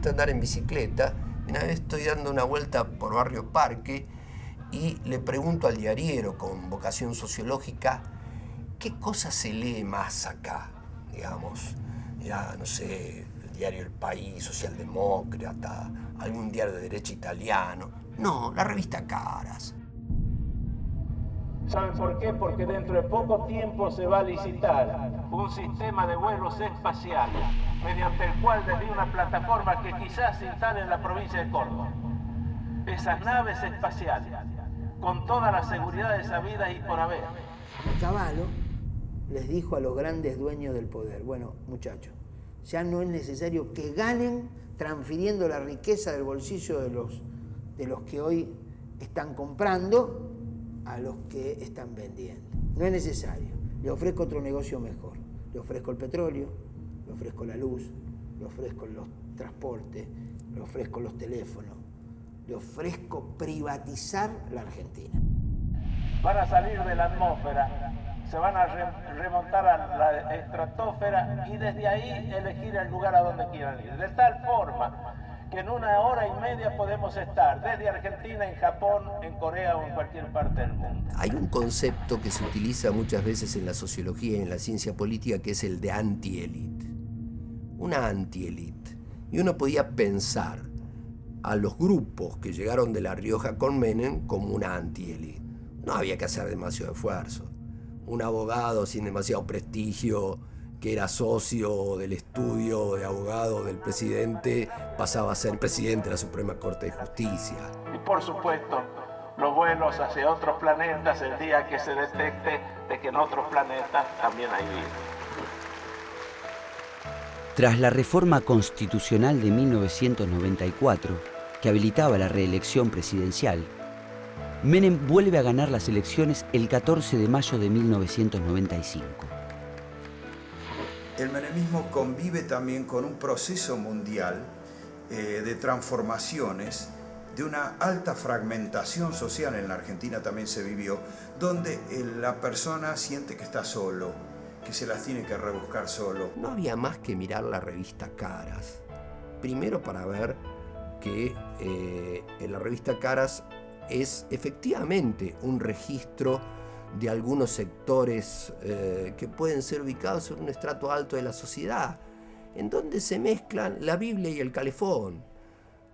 gusta andar en bicicleta. Una vez estoy dando una vuelta por Barrio Parque y le pregunto al diariero con vocación sociológica qué cosa se lee más acá, digamos. Ya, no sé, el diario El País, socialdemócrata, algún diario de derecha italiano. No, la revista Caras. ¿Saben por qué? Porque dentro de poco tiempo se va a licitar un sistema de vuelos espaciales, mediante el cual desde una plataforma que quizás se instale en la provincia de Córdoba, esas naves espaciales, con todas las seguridades habidas y por haber. Cavallo les dijo a los grandes dueños del poder, bueno, muchachos, ya no es necesario que ganen transfiriendo la riqueza del bolsillo de los que hoy están comprando a los que están vendiendo. No es necesario. Le ofrezco otro negocio mejor. Le ofrezco el petróleo, le ofrezco la luz, le ofrezco los transportes, le ofrezco los teléfonos, le ofrezco privatizar la Argentina. Van a salir de la atmósfera, se van a remontar a la estratosfera y desde ahí elegir el lugar a donde quieran ir. De tal forma que en 1 hora y media podemos estar desde Argentina, en Japón, en Corea o en cualquier parte del mundo. Hay un concepto que se utiliza muchas veces en la sociología y en la ciencia política que es el de anti-élite. Una anti-élite. Y uno podía pensar a los grupos que llegaron de La Rioja con Menem como una anti-élite. No había que hacer demasiado esfuerzo. Un abogado sin demasiado prestigio, que era socio del estudio de abogado del presidente, pasaba a ser presidente de la Suprema Corte de Justicia. Y por supuesto, los vuelos hacia otros planetas el día que se detecte de que en otros planetas también hay vida. Tras la reforma constitucional de 1994, que habilitaba la reelección presidencial, Menem vuelve a ganar las elecciones el 14 de mayo de 1995. El menemismo convive también con un proceso mundial de transformaciones, de una alta fragmentación social. En la Argentina también se vivió, donde la persona siente que está solo, que se las tiene que rebuscar solo. No había más que mirar la revista Caras. Primero para ver que en la revista Caras es efectivamente un registro de algunos sectores que pueden ser ubicados en un estrato alto de la sociedad, en donde se mezclan la Biblia y el calefón.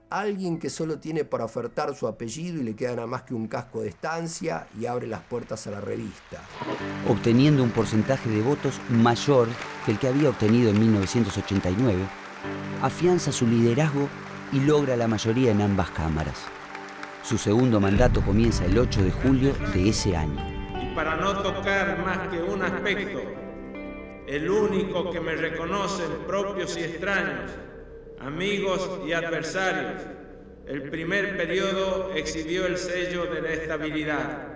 Alguien que solo tiene para ofertar su apellido y le queda nada más que un casco de estancia y abre las puertas a la revista. Obteniendo un porcentaje de votos mayor que el que había obtenido en 1989, afianza su liderazgo y logra la mayoría en ambas cámaras. Su segundo mandato comienza el 8 de julio de ese año. Y para no tocar más que un aspecto, el único que me reconocen propios y extraños, amigos y adversarios, el primer periodo exhibió el sello de la estabilidad.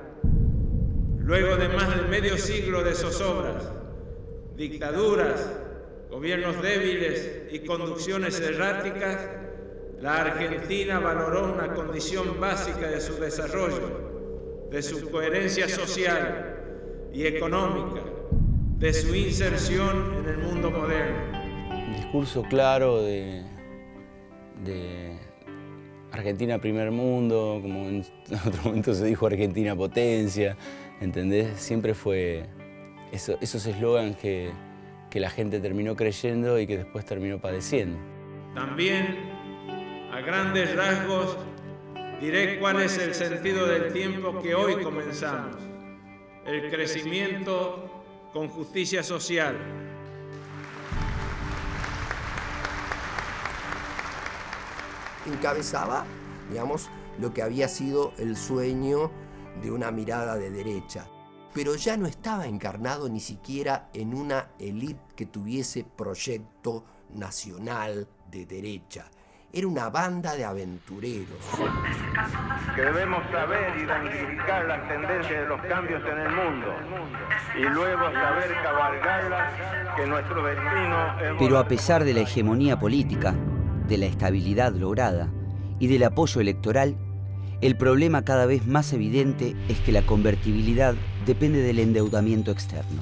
Luego de más de medio siglo de zozobras, dictaduras, gobiernos débiles y conducciones erráticas, la Argentina valoró una condición básica de su desarrollo, de su coherencia social y económica, de su inserción en el mundo moderno. Un discurso claro de Argentina primer mundo, como en otro momento se dijo Argentina potencia, ¿entendés? Siempre fue esos eslogans que la gente terminó creyendo y que después terminó padeciendo. También, a grandes rasgos, diré cuál es el sentido del tiempo que hoy comenzamos. El crecimiento con justicia social. Encabezaba, digamos, lo que había sido el sueño de una mirada de derecha, pero ya no estaba encarnado ni siquiera en una élite que tuviese proyecto nacional de derecha. Era una banda de aventureros. Que debemos saber identificar las tendencias de los cambios en el mundo y luego saber cabalgarlas, que nuestro destino es... Pero a pesar de la hegemonía política, de la estabilidad lograda y del apoyo electoral, el problema cada vez más evidente es que la convertibilidad depende del endeudamiento externo.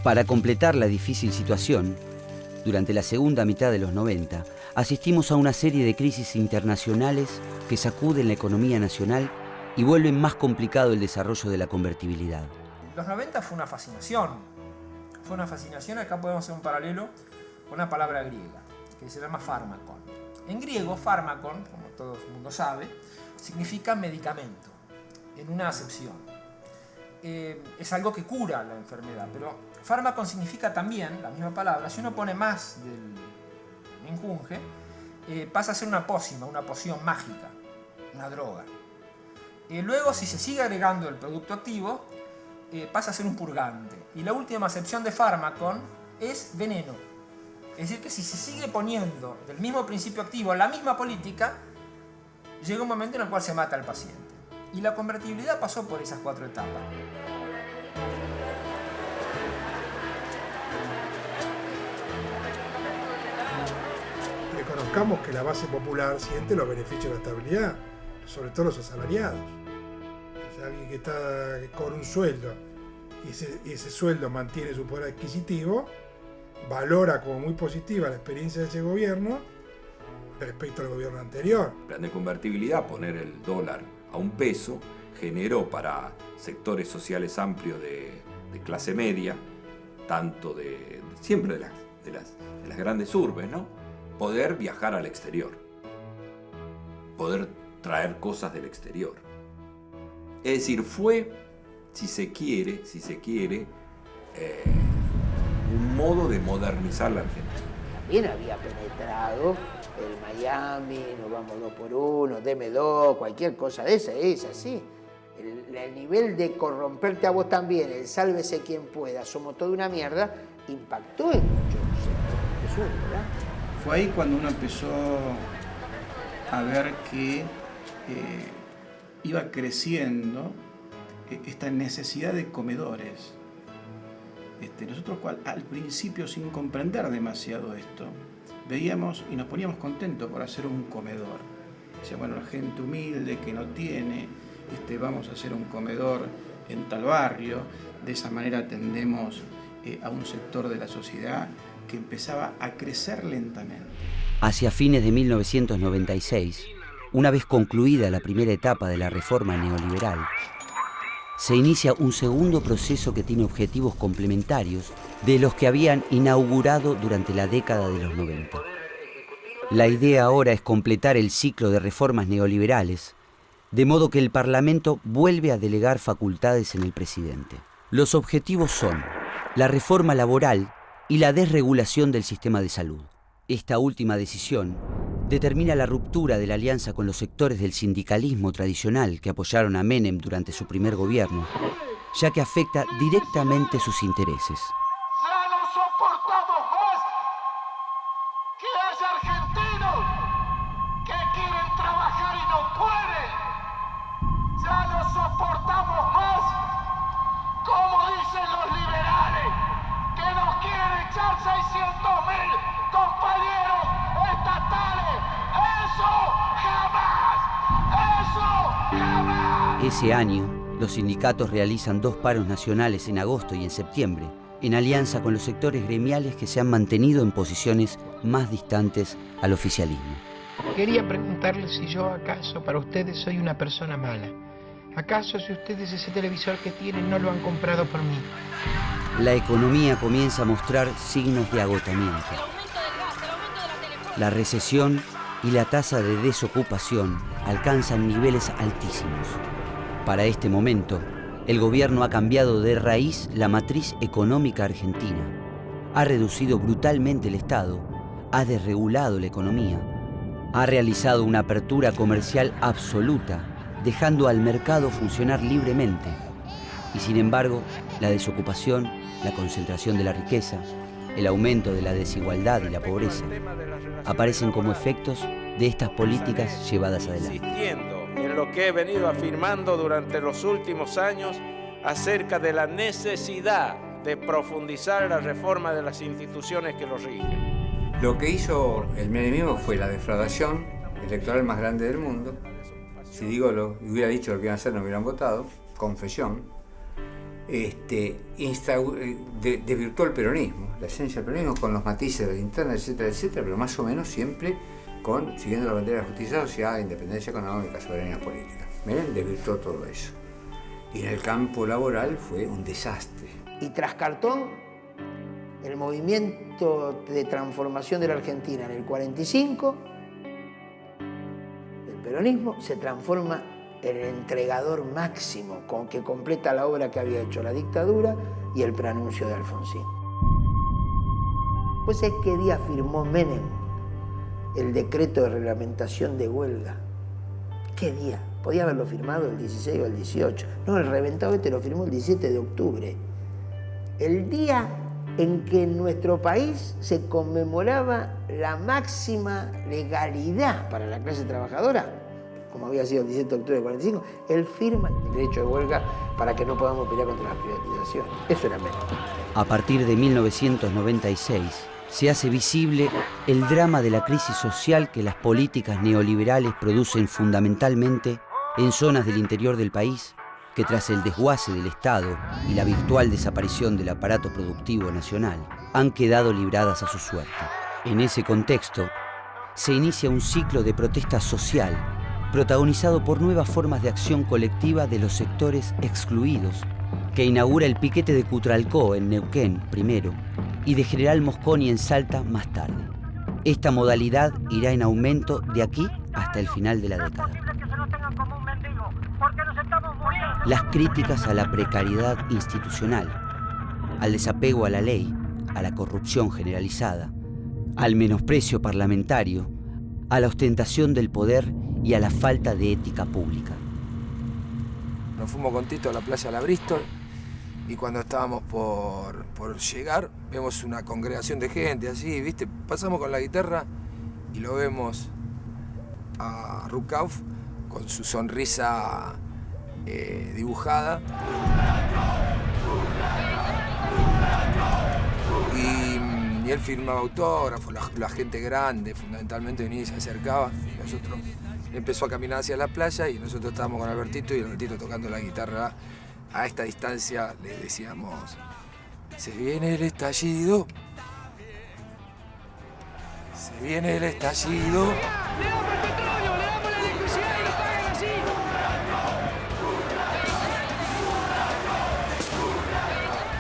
Para completar la difícil situación, durante la segunda mitad de los 90, asistimos a una serie de crisis internacionales que sacuden la economía nacional y vuelven más complicado el desarrollo de la convertibilidad. Los 90 fue una fascinación. Fue una fascinación, acá podemos hacer un paralelo con una palabra griega, que se llama fármakon. En griego, fármakon, como todo el mundo sabe, significa medicamento, en una acepción. Es algo que cura la enfermedad, pero fármacon significa también, la misma palabra, si uno pone más del menjunje, pasa a ser una pócima, una poción mágica, una droga. Luego, si se sigue agregando el producto activo, pasa a ser un purgante. Y la última acepción de fármacon es veneno. Es decir, que si se sigue poniendo del mismo principio activo la misma política, llega un momento en el cual se mata al paciente. Y la convertibilidad pasó por esas 4 etapas. Reconozcamos que la base popular siente los beneficios de la estabilidad, sobre todo los asalariados. O sea, alguien que está con un sueldo y ese sueldo mantiene su poder adquisitivo, valora como muy positiva la experiencia de ese gobierno respecto al gobierno anterior. El plan de convertibilidad, poner el dólar a un peso, generó para sectores sociales amplios de clase media, tanto siempre de las grandes urbes, ¿no? Poder viajar al exterior, poder traer cosas del exterior. Es decir, fue, si se quiere, un modo de modernizar la Argentina. También había penetrado el Miami, nos vamos 2 por 1, deme 2, cualquier cosa de esa, es así. El nivel de corromperte a vos también, el sálvese quien pueda, somos toda una mierda, impactó en muchos sectores, ¿verdad? Fue ahí cuando uno empezó a ver que iba creciendo esta necesidad de comedores. Nosotros al principio, sin comprender demasiado esto, veíamos y nos poníamos contentos por hacer un comedor. Decía, bueno, la gente humilde que no tiene, vamos a hacer un comedor en tal barrio. De esa manera atendemos a un sector de la sociedad que empezaba a crecer lentamente. Hacia fines de 1996, una vez concluida la primera etapa de la reforma neoliberal, se inicia un segundo proceso que tiene objetivos complementarios de los que habían inaugurado durante la década de los 90. La idea ahora es completar el ciclo de reformas neoliberales, de modo que el Parlamento vuelve a delegar facultades en el presidente. Los objetivos son la reforma laboral y la desregulación del sistema de salud. Esta última decisión determina la ruptura de la alianza con los sectores del sindicalismo tradicional que apoyaron a Menem durante su primer gobierno, ya que afecta directamente sus intereses. Ya no soportamos más que haya argentinos que quieren trabajar y no pueden. Ya no soportamos más, como dicen los liberales, que nos quieren echar 600.000 compañeros estatales. ¡Eso jamás! ¡Eso jamás! Ese año, los sindicatos realizan 2 paros nacionales en agosto y en septiembre, en alianza con los sectores gremiales que se han mantenido en posiciones más distantes al oficialismo. Quería preguntarles si yo acaso para ustedes soy una persona mala. ¿Acaso si ustedes ese televisor que tienen no lo han comprado por mí? La economía comienza a mostrar signos de agotamiento. La recesión y la tasa de desocupación alcanzan niveles altísimos. Para este momento, el gobierno ha cambiado de raíz la matriz económica argentina, ha reducido brutalmente el Estado, ha desregulado la economía, ha realizado una apertura comercial absoluta, dejando al mercado funcionar libremente. Y sin embargo, la desocupación, la concentración de la riqueza, el aumento de la desigualdad y la pobreza aparecen como efectos de estas políticas llevadas adelante. Insistiendo en lo que he venido afirmando durante los últimos años acerca de la necesidad de profundizar la reforma de las instituciones que los rigen. Lo que hizo el menemismo fue la defraudación electoral más grande del mundo. Si hubiera dicho lo que iban a hacer, no hubieran votado. Confesión. desvirtuó el peronismo, la esencia del peronismo, con los matices de la interna, etcétera, etcétera, pero más o menos siempre siguiendo la bandera de la justicia social, independencia económica, soberanía política. Menem desvirtuó todo eso. Y en el campo laboral fue un desastre. Y tras Cartón, el movimiento de transformación de la Argentina en el 45, el peronismo se transforma en el entregador máximo con que completa la obra que había hecho la dictadura y el preanuncio de Alfonsín. Pues es que día firmó Menem el decreto de reglamentación de huelga. ¿Qué día? Podía haberlo firmado el 16 o el 18. No, el reventado este lo firmó el 17 de octubre. El día en que en nuestro país se conmemoraba la máxima legalidad para la clase trabajadora, como había sido el 17 de octubre del 45, él firma el derecho de huelga para que no podamos pelear contra las privatizaciones. Eso era Menem. A partir de 1996, se hace visible el drama de la crisis social que las políticas neoliberales producen fundamentalmente en zonas del interior del país, que tras el desguace del Estado y la virtual desaparición del aparato productivo nacional, han quedado libradas a su suerte. En ese contexto, se inicia un ciclo de protesta social, protagonizado por nuevas formas de acción colectiva de los sectores excluidos, que inaugura el piquete de Cutralcó en Neuquén primero y de General Mosconi en Salta más tarde. Esta modalidad irá en aumento de aquí hasta el final de la década. Las críticas a la precariedad institucional, al desapego a la ley, a la corrupción generalizada, al menosprecio parlamentario, a la ostentación del poder y a la falta de ética pública. Nos fuimos con Tito a la playa La Bristol y cuando estábamos por llegar vemos una congregación de gente así, ¿viste? Pasamos con la guitarra y lo vemos a Rukauf con su sonrisa dibujada. Y él firmaba autógrafos, la gente grande fundamentalmente venía y se acercaba. Y nosotros empezó a caminar hacia la playa y nosotros estábamos con Albertito y Albertito tocando la guitarra. A esta distancia le decíamos: se viene el estallido. Se viene el estallido.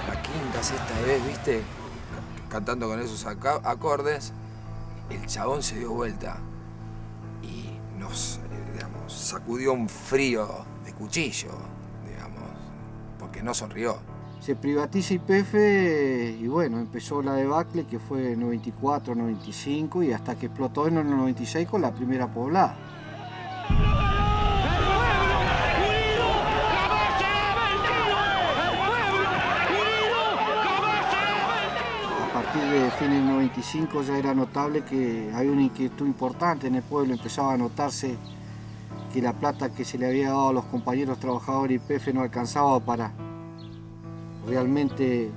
La quinta, sexta vez, ¿viste? Cantando con esos acordes, el chabón se dio vuelta y nos, sacudió un frío de cuchillo, porque no sonrió. Se privatiza YPF y bueno, empezó la debacle que fue en 94, 95 y hasta que explotó en el 96 con la primera poblada. A partir de fines del 95 ya era notable que había una inquietud importante en el pueblo, empezaba a notarse que la plata que se le había dado a los compañeros trabajadores YPF no alcanzaba para realmente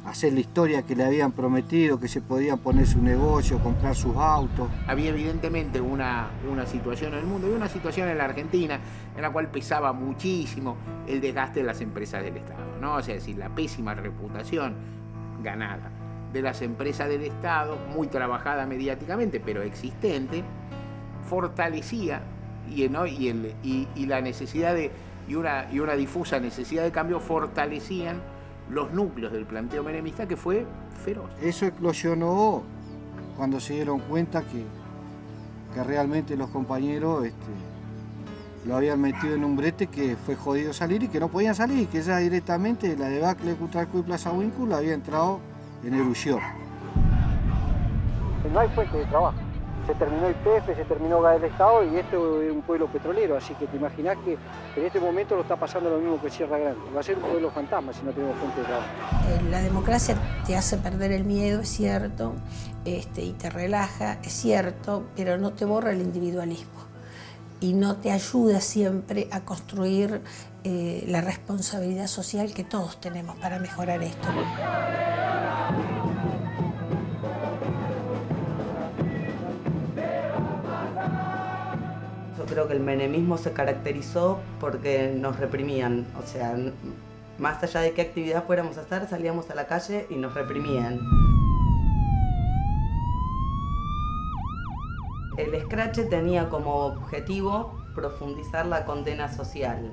hacer la historia que le habían prometido, que se podían poner su negocio, comprar sus autos. Había evidentemente una situación en el mundo y una situación en la Argentina en la cual pesaba muchísimo el desgaste de las empresas del Estado, ¿no? O sea, es decir, la pésima reputación ganada de las empresas del Estado, muy trabajada mediáticamente, pero existente, fortalecía y la necesidad y una difusa necesidad de cambio fortalecían los núcleos del planteo menemista, que fue feroz. Eso eclosionó cuando se dieron cuenta que realmente los compañeros lo habían metido en un brete que fue jodido salir y que no podían salir, que ya directamente la debacle de Cutralcó y Plaza Huíncula había entrado en erupción. No hay fuente de trabajo. Se terminó YPF, se terminó gas del Estado y esto es un pueblo petrolero, así que te imaginás que en este momento lo está pasando lo mismo que Sierra Grande. Va a ser un pueblo fantasma si no tenemos fuente de trabajo. La democracia te hace perder el miedo, es cierto, y te relaja, es cierto, pero no te borra el individualismo y no te ayuda siempre a construir la responsabilidad social que todos tenemos para mejorar esto. Yo creo que el menemismo se caracterizó porque nos reprimían, o sea, Más allá de qué actividad fuéramos a hacer, salíamos a la calle y nos reprimían. El escrache tenía como objetivo profundizar la condena social.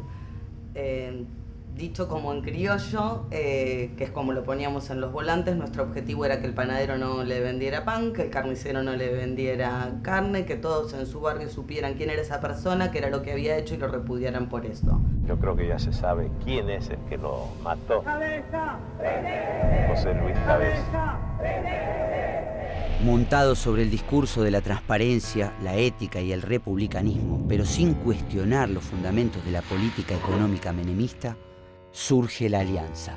Dicho como en criollo, que es como lo poníamos en los volantes, nuestro objetivo era que el panadero no le vendiera pan, que el carnicero no le vendiera carne, que todos en su barrio supieran quién era esa persona, qué era lo que había hecho y lo repudiaran por eso. Yo creo que ya se sabe quién es el que lo mató. José Luis Cabeza. Montado sobre el discurso de la transparencia, la ética y el republicanismo, pero sin cuestionar los fundamentos de la política económica menemista, surge la Alianza.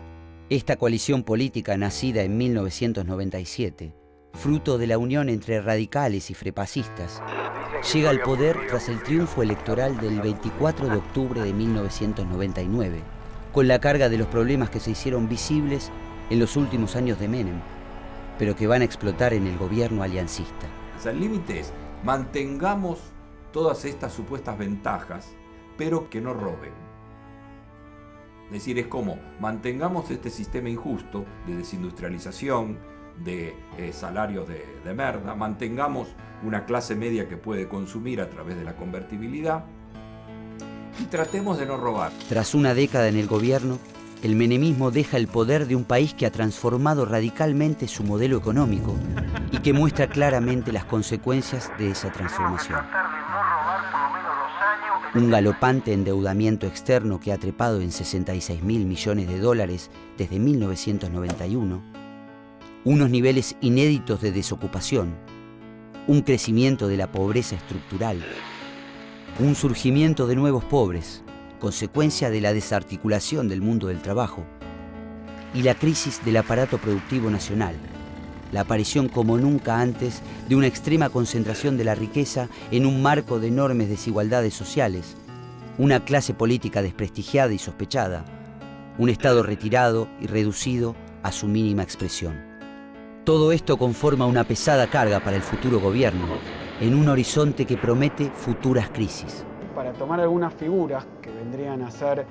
Esta coalición política nacida en 1997, fruto de la unión entre radicales y frepacistas, llega al poder tras el triunfo electoral del 24 de octubre de 1999, con la carga de los problemas que se hicieron visibles en los últimos años de Menem, pero que van a explotar en el gobierno aliancista. O sea, el límite es, mantengamos todas estas supuestas ventajas, pero que no roben. Es decir, es como, mantengamos este sistema injusto de desindustrialización, de salarios de merda, mantengamos una clase media que puede consumir a través de la convertibilidad y tratemos de no robar. Tras una década en el gobierno, el menemismo deja el poder de un país que ha transformado radicalmente su modelo económico y que muestra claramente las consecuencias de esa transformación. Un galopante endeudamiento externo que ha trepado en 66.000 millones de dólares desde 1991, unos niveles inéditos de desocupación, un crecimiento de la pobreza estructural, un surgimiento de nuevos pobres, consecuencia de la desarticulación del mundo del trabajo, y la crisis del aparato productivo nacional, la aparición como nunca antes de una extrema concentración de la riqueza en un marco de enormes desigualdades sociales, una clase política desprestigiada y sospechada, un Estado retirado y reducido a su mínima expresión. Todo esto conforma una pesada carga para el futuro gobierno, en un horizonte que promete futuras crisis. Para tomar algunas figuras que vendrían a ser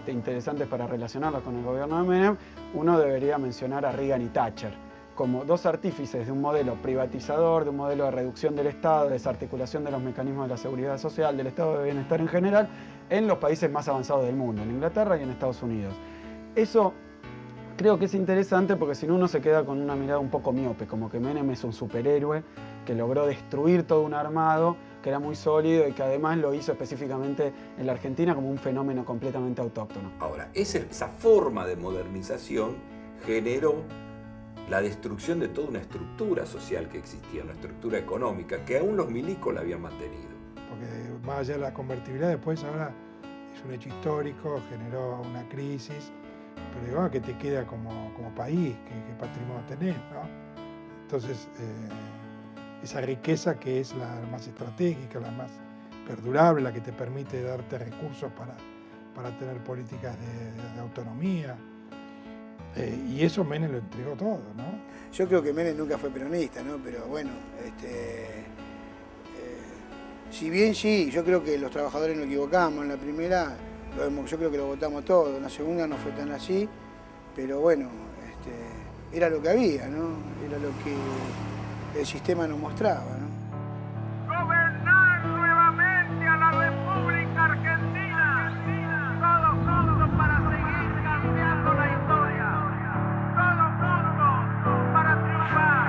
interesantes para relacionarlas con el gobierno de Menem, uno debería mencionar a Reagan y Thatcher como dos artífices de un modelo privatizador, de un modelo de reducción del Estado, de desarticulación de los mecanismos de la seguridad social, del estado de bienestar en general, en los países más avanzados del mundo, en Inglaterra y en Estados Unidos. Eso creo que es interesante porque si no uno se queda con una mirada un poco miope, como que Menem es un superhéroe que logró destruir todo un armado que era muy sólido y que además lo hizo específicamente en la Argentina como un fenómeno completamente autóctono. Ahora, esa forma de modernización generó la destrucción de toda una estructura social que existía, una estructura económica que aún los milicos la habían mantenido. Porque más allá de la convertibilidad, después ahora es un hecho histórico, generó una crisis, pero digamos que te queda como país, qué patrimonio tenés, ¿no? Entonces, esa riqueza que es la más estratégica, la más perdurable, la que te permite darte recursos para tener políticas de autonomía. Y eso Menem lo entregó todo, ¿no? Yo creo que Menem nunca fue peronista, ¿no? Pero bueno, si bien sí, yo creo que los trabajadores nos equivocamos en la primera, yo creo que lo votamos todos, en la segunda no fue tan así, pero bueno, era lo que había, ¿no? Era lo que el sistema nos mostraba, ¿no? Gobernar nuevamente a la República Argentina, todos juntos para seguir cambiando la historia, todos juntos para triunfar.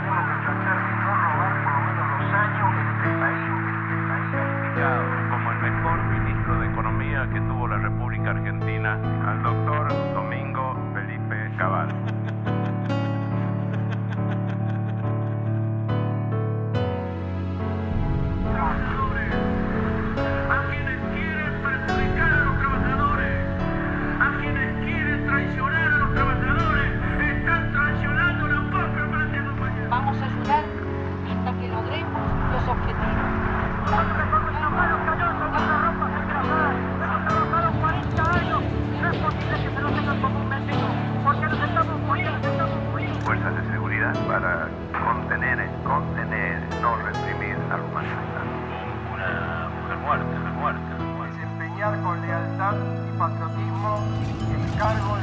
Como el mejor ministro de Economía que tuvo la República Argentina, al doctor Domingo Felipe Cabal. A quienes quieren perjudicar a los trabajadores, a quienes quieren traicionar a los trabajadores, están traicionando la patria patria, compañeros. Vamos a ayudar hasta que logremos los objetivos. Fuerzas de seguridad para contener, no reprimir a los manifestantes. Una mujer muerta. Desempeñar con lealtad y patriotismo el cargo de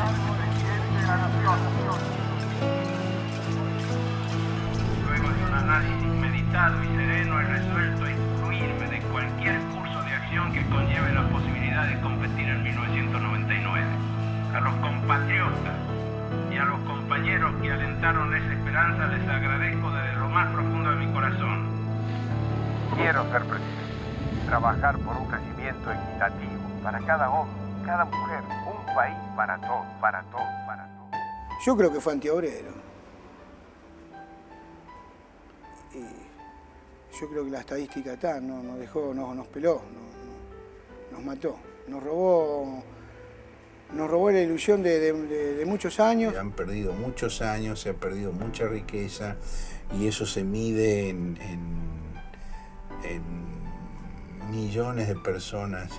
jóvenes, a los compatriotas y a los compañeros que alentaron esa esperanza les agradezco desde lo más profundo de mi corazón. Quiero ser presidente, trabajar por un crecimiento equitativo para cada hombre, cada mujer, un país para todos, para todos, para todos. Yo creo que fue antiobrero. Y yo creo que la estadística está, nos dejó, nos peló, nos mató, nos robó la ilusión de muchos años. Han perdido muchos años, se ha perdido mucha riqueza y eso se mide en millones de personas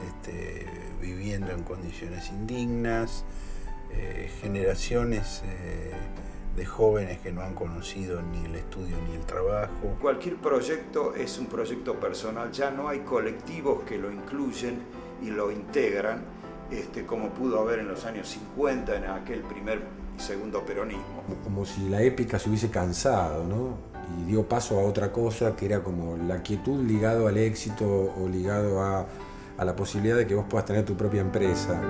viviendo en condiciones indignas, generaciones de jóvenes que no han conocido ni el estudio ni el trabajo. Cualquier proyecto es un proyecto personal, ya no hay colectivos que lo incluyen y lo integran, como pudo haber en los años 50 en aquel primer y segundo peronismo. Como si la épica se hubiese cansado, ¿no? Y dio paso a otra cosa que era como la quietud ligado al éxito o ligado a la posibilidad de que vos puedas tener tu propia empresa.